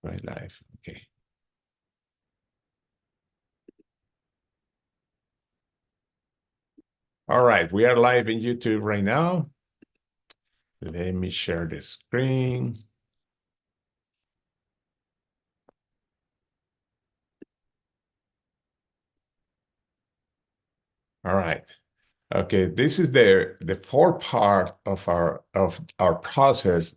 Right, live. Okay. All right, we are live in YouTube right now. Let me share the screen. All right. Okay, this is the fourth part of our process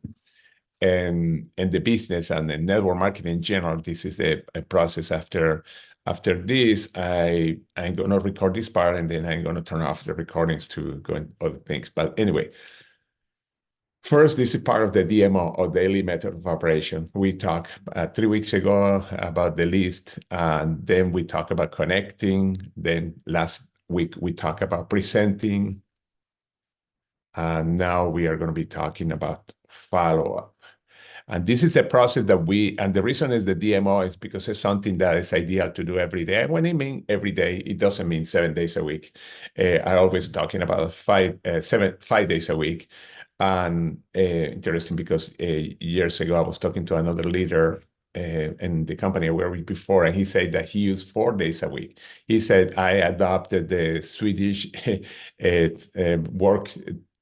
and the business and the network marketing in general. This is a process after this. I'm gonna record this part and then I'm gonna turn off the recordings to go into other things. But anyway, first, this is part of the DMO, or daily method of operation. We talked 3 weeks ago about the list, and then we talked about connecting. Then last week we talked about presenting, and now we are going to be talking about follow-up. And this is a process that and the reason is the DMO is because it's something that is ideal to do every day. When I mean every day, it doesn't mean 7 days a week. I always talking about 5 days a week. And interesting because years ago, I was talking to another leader in the company I worked with before, and he said that he used 4 days a week. He said, I adopted the Swedish work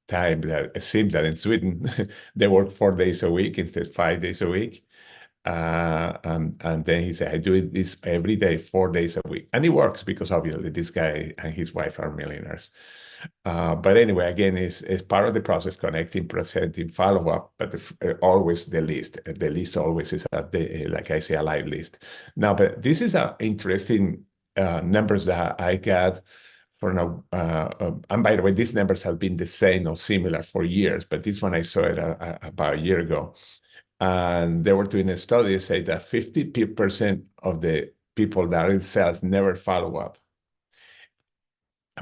time. That it seems that in Sweden they work 4 days a week instead of 5 days a week. And then he said, I do this every day, 4 days a week. And it works because obviously this guy and his wife are millionaires. But anyway, again, it's part of the process, connecting, presenting, follow-up, but always the list. The list always is, like I say, a live list. Now, but this is an interesting numbers that I got for now. And by the way, these numbers have been the same or similar for years, but this one I saw it about a year ago. And they were doing a study that said that 50% of the people that are in sales never follow up,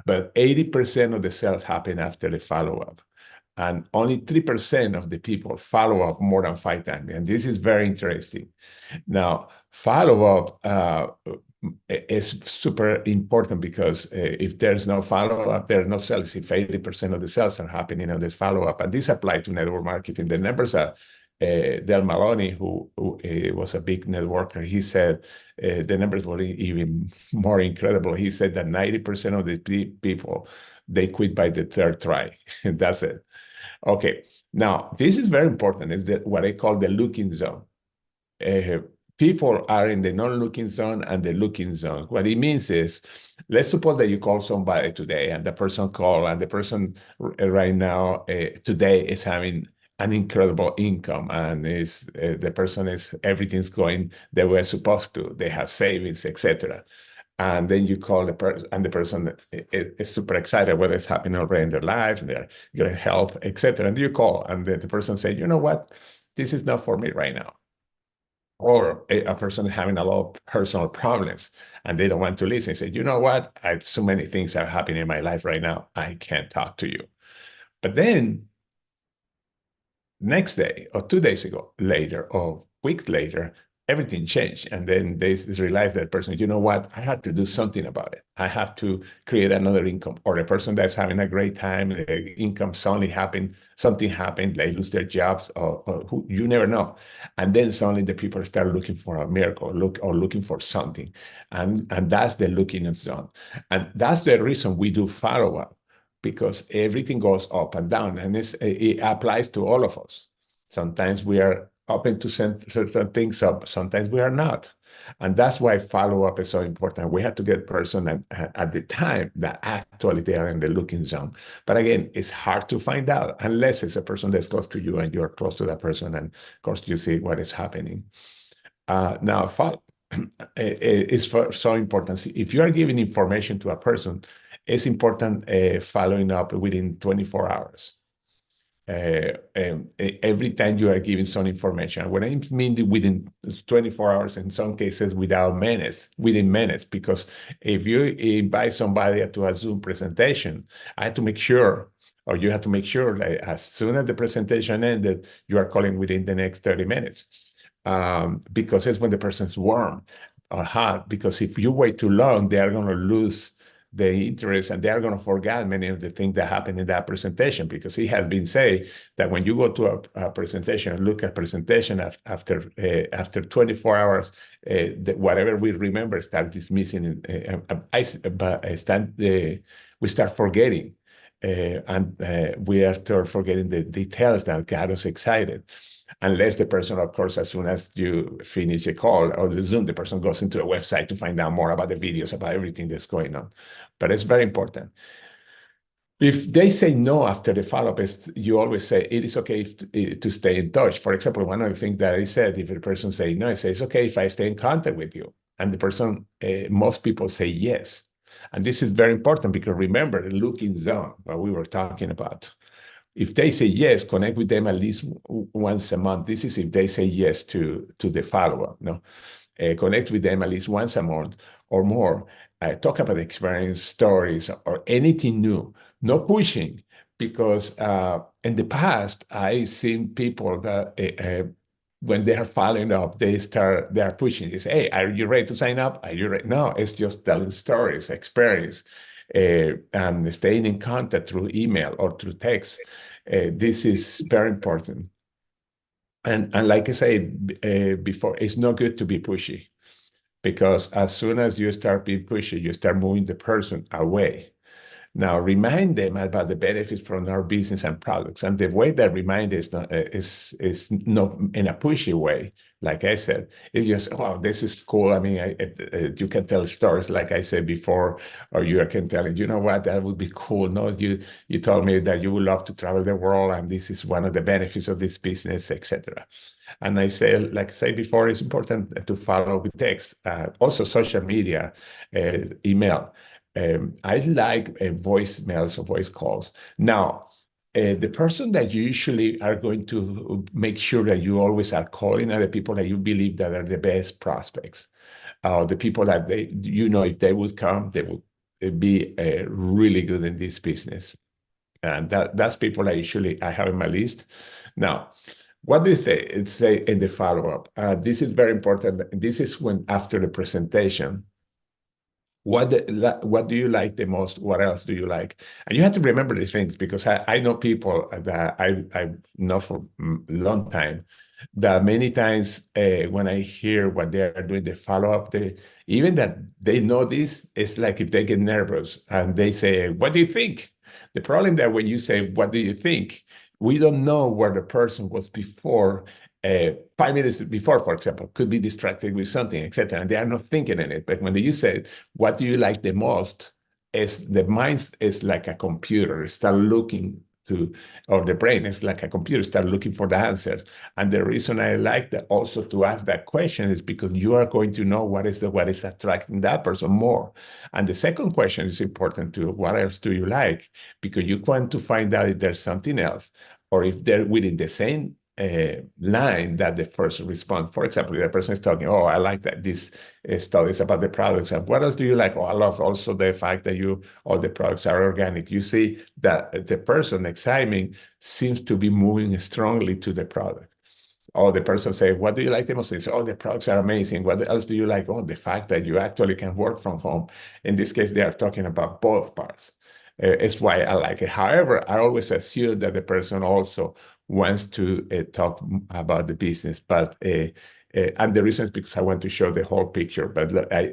but 80% of the sales happen after the follow-up. And only 3% of the people follow up more than 5 times. And this is very interesting. Now, follow-up is super important because if there's no follow-up, there are no sales. If 80% of the sales are happening on this follow-up, and this applies to network marketing, the numbers are Del Maloney, who was a big networker, he said the numbers were even more incredible. He said that 90% of the people, they quit by the third try. That's it. Okay. Now, this is very important. Is that what I call the looking zone. People are in the non-looking zone and the looking zone. What it means is, let's suppose that you call somebody today and the person called, and the person right now today is having an incredible income, and is the person is everything's going the way it's supposed to. They have savings, etc. And then you call the person, and the person is super excited whether it's happening already in their life, their health, etc. And you call, and the person says, you know what, this is not for me right now. Or a person having a lot of personal problems and they don't want to listen. Say, you know what, so many things are happening in my life right now, I can't talk to you. But then next day or 2 days later or weeks later, everything changed. And then they realize that person, you know what, I have to do something about it. I have to create another income. Or the person that's having a great time, the income suddenly happened, something happened, they lose their jobs, or you never know. And then suddenly the people start looking for a miracle, looking for something. And that's the looking zone. And that's the reason we do follow-up, because everything goes up and down, and it applies to all of us. Sometimes we are open to certain things up, sometimes we are not. And that's why follow-up is so important. We have to get person at the time that actually they are in the looking zone. But again, it's hard to find out unless it's a person that's close to you and you're close to that person, and of course you see what is happening. Now, it's so important. If you are giving information to a person, it's important following up within 24 hours. Every time you are giving some information. When I mean within 24 hours, in some cases within minutes, because if you invite somebody to a Zoom presentation, I have to make sure, or you have to make sure that as soon as the presentation ended, you are calling within the next 30 minutes. Because it's when the person's warm or hot, because if you wait too long, they are going to lose the interest, and they are going to forget many of the things that happened in that presentation, because it has been said that when you go to a presentation and look at presentation after 24 hours, whatever we remember start dismissing, we start forgetting. We are start forgetting the details that got us excited. Unless the person, of course, as soon as you finish a call or the Zoom, the person goes into a website to find out more about the videos, about everything that's going on. But it's very important. If they say no after the follow-up, you always say it is okay to stay in touch. For example, one of the things that I said, if the person say no, I say it's okay if I stay in contact with you. And the person, most people say yes. And this is very important, because remember the looking zone, what we were talking about. If they say yes, connect with them at least once a month. This is if they say yes to the follow-up. No, connect with them at least once a month or more. Talk about experience, stories, or anything new. No pushing, because in the past I've seen people that when they are following up, they are pushing. They say, "Hey, are you ready to sign up? Are you ready?" No, it's just telling stories, experience, and staying in contact through email or through text. This is very important. And like I said before, it's not good to be pushy, because as soon as you start being pushy, you start moving the person away. Now, remind them about the benefits from our business and products. And the way that remind is not in a pushy way. Like I said, it's just, oh, this is cool. I mean, you can tell stories, like I said before, or you can tell it, you know what, that would be cool. No, you told me that you would love to travel the world, and this is one of the benefits of this business, etc. And I say, like I said before, it's important to follow with text, also social media, email. I like voicemails or voice calls. Now, the person that you usually are going to make sure that you always are calling are the people that you believe that are the best prospects. The people that if they would come, they would be really good in this business. And that's people I have in my list. Now, what they say? It's say in the follow-up. This is very important. This is when after the presentation. What do you like the most? What else do you like? And you have to remember these things, because I know people that I know for a long time that many times when I hear what they are doing, the follow-up, even that they know this, it's like if they get nervous and they say, "What do you think?" The problem that when you say, "What do you think?" we don't know where the person was before, 5 minutes before, for example, could be distracted with something, etc. And they are not thinking in it. But when you say, "What do you like the most?" is the mind is like a computer, start looking to, or the brain is like a computer, start looking for the answers. And the reason I like that also to ask that question is because you are going to know what is attracting that person more. And the second question is important too. What else do you like? Because you want to find out if there's something else, or if they're within the same line that the first response. For example, if the person is talking, "Oh, I like that this studies about the products." And what else do you like? "Oh, I love also the fact that all the products are organic." You see that the person examining seems to be moving strongly to the product. Or the person say, "What do you like the most?" They say, "Oh, the products are amazing." "What else do you like?" "Oh, the fact that you actually can work from home." In this case, they are talking about both parts. It's why I like it. However, I always assume that the person also wants to talk about the business, but and the reason is because I want to show the whole picture. But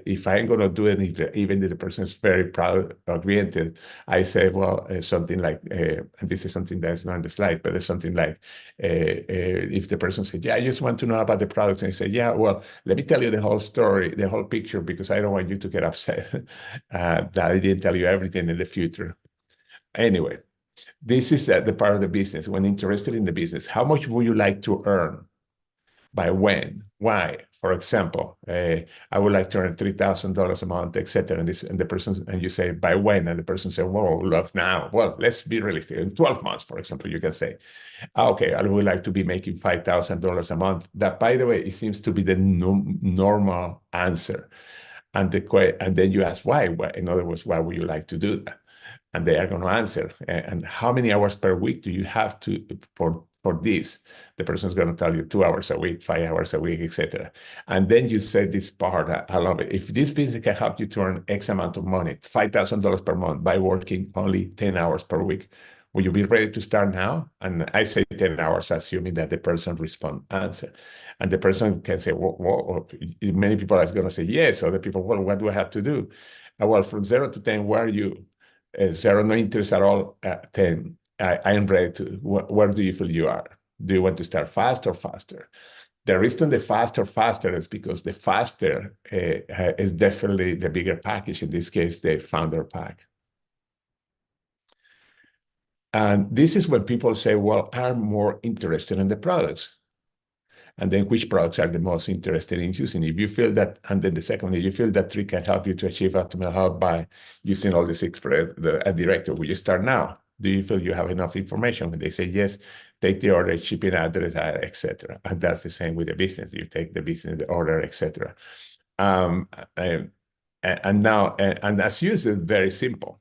if I'm going to do it, even if the person is very product-oriented, I say, well, something like, and this is something that's not on the slide, but it's something like, if the person said, "Yeah, I just want to know about the product," and I say, "Yeah, well, let me tell you the whole story, the whole picture, because I don't want you to get upset that I didn't tell you everything in the future." Anyway, this is the part of the business. When interested in the business, how much would you like to earn? By when? Why? For example, I would like to earn $3,000 a month, etc. And the person, and you say, "By when?" And the person says, "Whoa, love now." Well, let's be realistic. In 12 months, for example, you can say, "Okay, I would like to be making $5,000 a month." That, by the way, it seems to be the normal answer. And then you ask why. In other words, why would you like to do that? And they are going to answer. And how many hours per week do you have for for this. The person's going to tell you 2 hours a week, 5 hours a week, etc. And then you say this part, I love it. If this business can help you to earn X amount of money, $5,000 per month by working only 10 hours per week, will you be ready to start now? And I say 10 hours, assuming that the person answer. And the person can say, well, many people are going to say yes. Other people, well, what do I have to do? Well, from 0 to 10, where are you? 0, no interest at all. 10, I am ready to. Where do you feel you are? Do you want to start fast or faster? The reason the faster is because the faster is definitely the bigger package, in this case, the founder pack. And this is when people say, well, I'm more interested in the products. And then which products are the most interested in using? If you feel that, and then the second, if you feel that Trik can help you to achieve optimal health by using all these director, will you start now? Do you feel you have enough information? When they say yes, take the order, shipping address, etc. And that's the same with the business. You take the business, the order, etc. And as usual, it's very simple.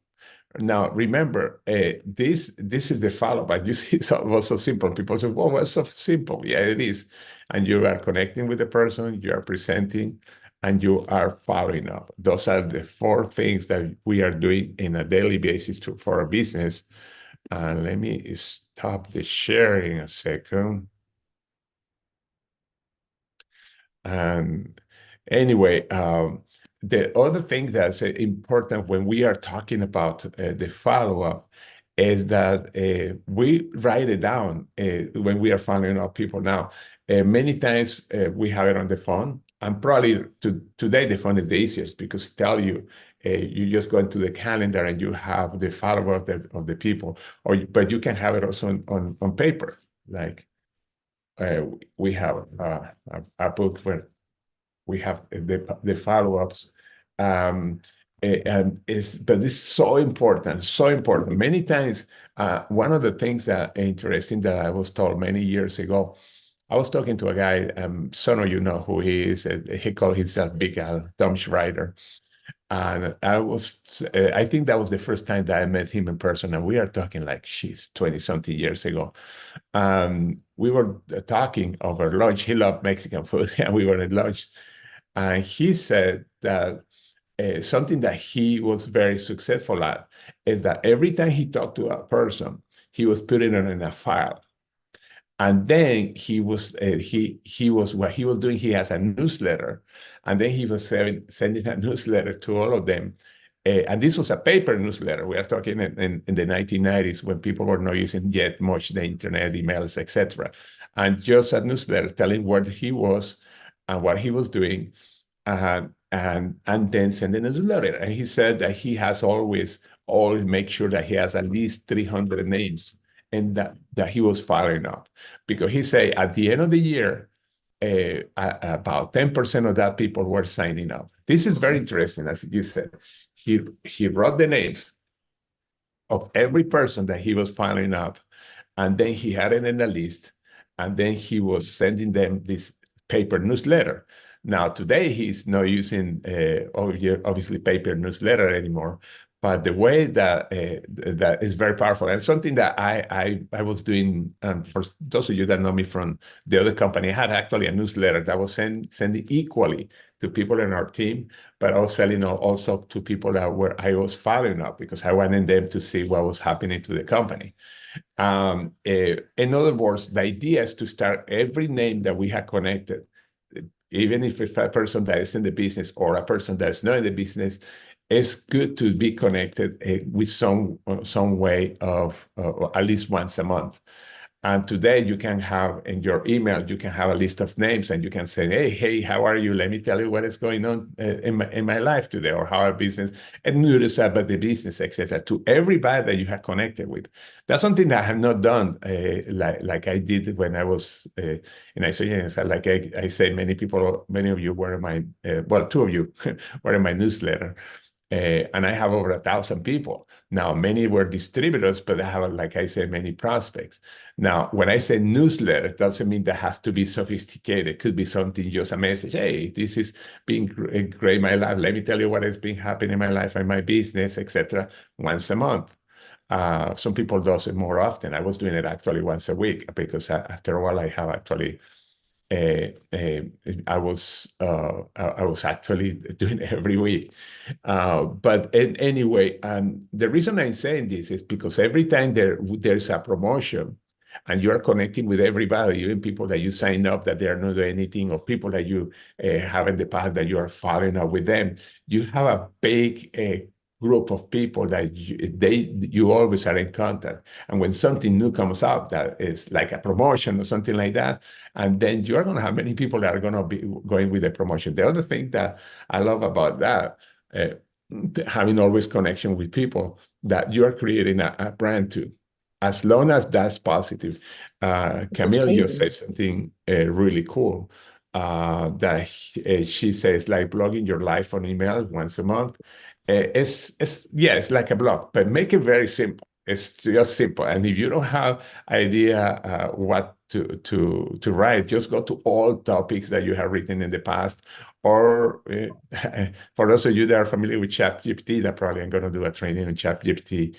Now, remember, this is the follow-up. And you see, it was so simple. People say, well, it's so simple. Yeah, it is. And you are connecting with the person, you are presenting, and you are following up. Those are the 4 things that we are doing in a daily basis for our business. And let me stop the sharing a second. And anyway, the other thing that's important when we are talking about the follow-up is that we write it down when we are following up people now. Many times we have it on the phone, and probably today the phone is the easiest because it tells you, you just go into the calendar and you have the follow-up of the people, but you can have it also on paper. Like we have a book where we have the follow-ups, but it's so important, so important. Many times, one of the things that interesting that I was told many years ago, I was talking to a guy, some of you know who he is. He called himself Big Al, Tom Schreider. And I think that was the first time that I met him in person. And we are talking like, 20 something years ago. We were talking over lunch. He loved Mexican food, and we were at lunch. And he said that something that he was very successful at is that every time he talked to a person, he was putting it in a file. And then what he was doing, he has a newsletter, and then he was sending a newsletter to all of them. And this was a paper newsletter. We are talking in the 1990s when people were not using yet much the internet, emails, etc. And just a newsletter telling where he was and what he was doing, and then sending a newsletter. And he said that he has always make sure that he has at least 300 names, and that he was following up, because he said at the end of the year, about 10% of that people were signing up. This is very interesting, as you said. He wrote the names of every person that he was following up, and then he had it in a list, and then he was sending them this paper newsletter. Now, today, he's not using, obviously, paper newsletter anymore, but the way that that is very powerful, and something that I was doing, for those of you that know me from the other company, I had actually a newsletter that was sending equally to people in our team, but I was selling also to people that I was following up, because I wanted them to see what was happening to the company. In other words, the idea is to start every name that we have connected, even if it's a person that is in the business or a person that is not in the business. It's good to be connected with some way of at least once a month. And today you can have in your email, you can have a list of names, and you can say, hey, how are you? Let me tell you what is going on in my life today, or how our business, and notice about the business, etc. to everybody that you have connected with. That's something that I have not done like I did when I was in Isogenesis. Like I say, many of you were in my, 2 of you were in my newsletter. And I have over 1,000 people. Now, many were distributors, but I have, like I said, many prospects. Now, when I say newsletter, it doesn't mean that has to be sophisticated. It could be something, just a message. Hey, this is being great in my life. Let me tell you what has been happening in my life and my business, etc. once a month. Some people does it more often. I was doing it actually once a week because after a while I have actually uh, uh, I was actually doing it every week. But anyway, the reason I'm saying this is because every time there's a promotion and you are connecting with everybody, even people that you sign up that they are not doing anything, or people that you have in the past that you are following up with them, you have a big group of people that you always are in contact. And when something new comes up that is like a promotion or something like that, and then you're going to have many people that are going to be going with the promotion. The other thing that I love about that, uh, having always connection with people, that you are creating a brand too. As long as that's positive. This is Camille just crazy. said something really cool. That she says, like blogging your life on email once a month. Yeah, it's like a blog, but make it very simple. It's just simple. And if you don't have idea what to write, just go to all topics that you have written in the past. Or for those of you that are familiar with ChatGPT, that probably I'm going to do a training on ChatGPT